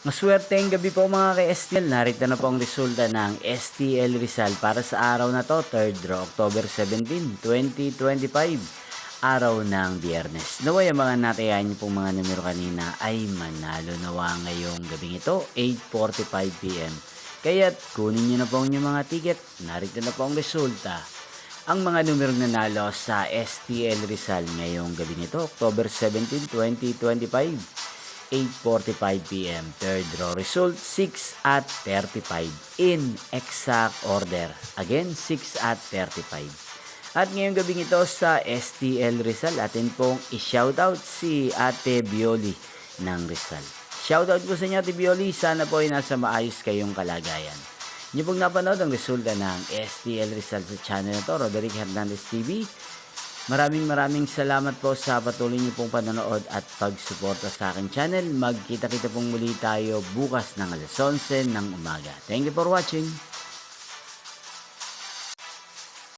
Maswerteng gabi po mga ka-STL. Narito na po ang resulta ng STL Rizal para sa araw na to, 3rd draw, October 17, 2025. Araw ng Biyernes. Naway ang mga natayahan niyo pong mga numero kanina ay manalo nawa ngayong gabing ito, 8:45 PM. Kaya't kunin niyo na po ang inyong mga ticket. Narito na po ang resulta. Ang mga numerong nanalo sa STL Rizal ngayong gabi nito, October 17, 2025. 8:45 PM. Third draw result, 6 at 35. In exact order. Again, 6 at 35. At ngayong gabing ito sa STL Rizal, atin pong i-shoutout si Ate Bioli ng Rizal. Shoutout po sa inyo, Ate Bioli. Sana po ay nasa maayos kayong kalagayan. Niyo pong napanood ang resulta ng STL Rizal sa channel na to, Roderick Hernandez TV. Maraming salamat po sa patuloy niyo pong panonood at pagsuporta sa aking channel. Magkita-kita pong muli tayo bukas ng alas 11 ng umaga. Thank you for watching.